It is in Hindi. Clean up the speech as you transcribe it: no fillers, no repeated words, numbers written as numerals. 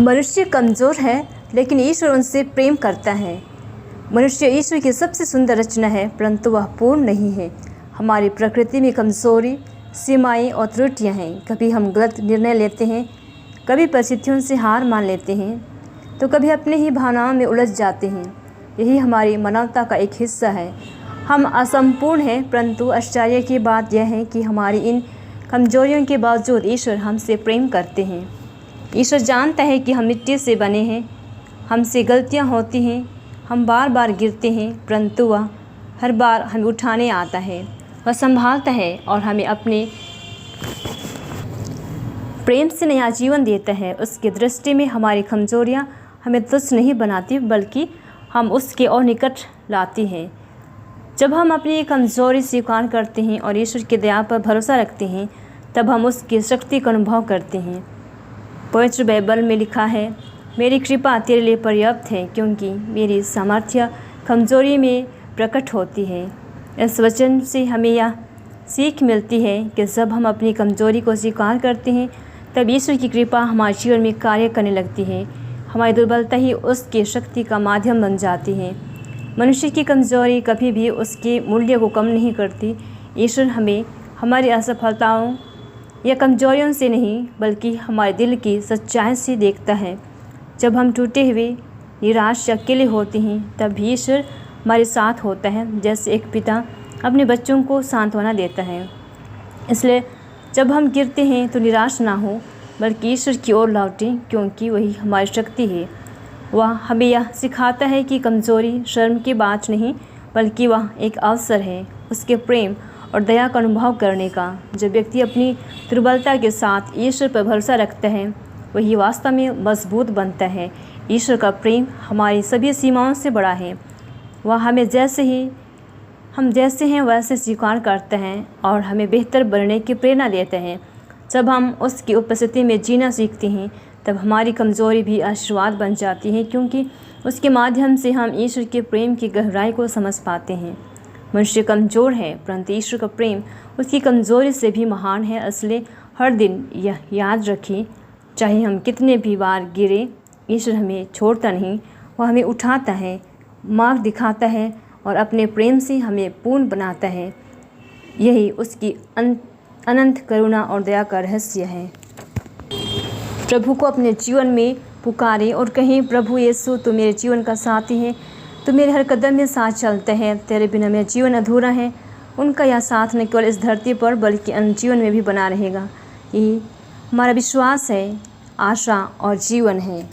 मनुष्य कमज़ोर है, लेकिन ईश्वर उनसे प्रेम करता है। मनुष्य ईश्वर की सबसे सुंदर रचना है, परंतु वह पूर्ण नहीं है। हमारी प्रकृति में कमज़ोरी, सीमाएं और त्रुटियां हैं। कभी हम गलत निर्णय लेते हैं, कभी परिस्थितियों से हार मान लेते हैं, तो कभी अपने ही भावनाओं में उलझ जाते हैं। यही हमारी मानवता का एक हिस्सा है। हम असंपूर्ण हैं, परंतु आश्चर्य की बात यह है कि हमारी इन कमज़ोरियों के बावजूद ईश्वर हमसे प्रेम करते हैं। ईश्वर जानता है कि हम मिट्टी से बने हैं, हमसे गलतियां होती हैं, हम बार बार गिरते हैं, परंतु वह हर बार हमें उठाने आता है। वह संभालता है और हमें अपने प्रेम से नया जीवन देता है। उसकी दृष्टि में हमारी कमज़ोरियां हमें तुच्छ नहीं बनाती, बल्कि हम उसके और निकट लाती हैं। जब हम अपनी कमज़ोरी स्वीकार करते हैं और ईश्वर की दया पर भरोसा रखते हैं, तब हम उसकी शक्ति का अनुभव करते हैं। पवित्र बाइबल में लिखा है, मेरी कृपा तेरे लिए पर्याप्त है, क्योंकि मेरी सामर्थ्य कमज़ोरी में प्रकट होती है। इस वचन से हमें यह सीख मिलती है कि जब हम अपनी कमज़ोरी को स्वीकार करते हैं, तब ईश्वर की कृपा हमारे जीवन में कार्य करने लगती है। हमारी दुर्बलता ही उसकी शक्ति का माध्यम बन जाती है। मनुष्य की कमज़ोरी कभी भी उसके मूल्य को कम नहीं करती। ईश्वर हमें हमारी असफलताओं या कमज़ोरियों से नहीं, बल्कि हमारे दिल की सच्चाई से देखता है। जब हम टूटे हुए, निराश या अकेले होते हैं, तब भी ईश्वर हमारे साथ होता है, जैसे एक पिता अपने बच्चों को सांत्वना देता है। इसलिए जब हम गिरते हैं तो निराश ना हो, बल्कि ईश्वर की ओर लौटें, क्योंकि वही हमारी शक्ति है। वह हमें यह सिखाता है कि कमज़ोरी शर्म की बात नहीं, बल्कि वह एक अवसर है उसके प्रेम और दया का अनुभव करने का। जब व्यक्ति अपनी दुर्बलता के साथ ईश्वर पर भरोसा रखता है, वही वास्तव में मजबूत बनता है। ईश्वर का प्रेम हमारी सभी सीमाओं से बड़ा है। वह हमें हम जैसे हैं वैसे स्वीकार करता है और हमें बेहतर बनने की प्रेरणा देता है। जब हम उसकी उपस्थिति में जीना सीखते हैं, तब हमारी कमज़ोरी भी आशीर्वाद बन जाती है, क्योंकि उसके माध्यम से हम ईश्वर के प्रेम की गहराई को समझ पाते हैं। मनुष्य कमज़ोर है, परंतु ईश्वर का प्रेम उसकी कमज़ोरी से भी महान है। इसलिए हर दिन यह याद रखें, चाहे हम कितने भी बार गिरे, ईश्वर हमें छोड़ता नहीं। वह हमें उठाता है, मार्ग दिखाता है और अपने प्रेम से हमें पूर्ण बनाता है। यही उसकी अनंत करुणा और दया का रहस्य है। प्रभु को अपने जीवन में पुकारें और कहें, प्रभु यीशु, तू मेरे जीवन का साथी है, तो मेरे हर कदम में साथ चलते हैं। तेरे बिना मेरा जीवन अधूरा है। उनका यह साथ न केवल इस धरती पर, बल्कि अन्य जीवन में भी बना रहेगा। यही हमारा विश्वास है, आशा और जीवन है।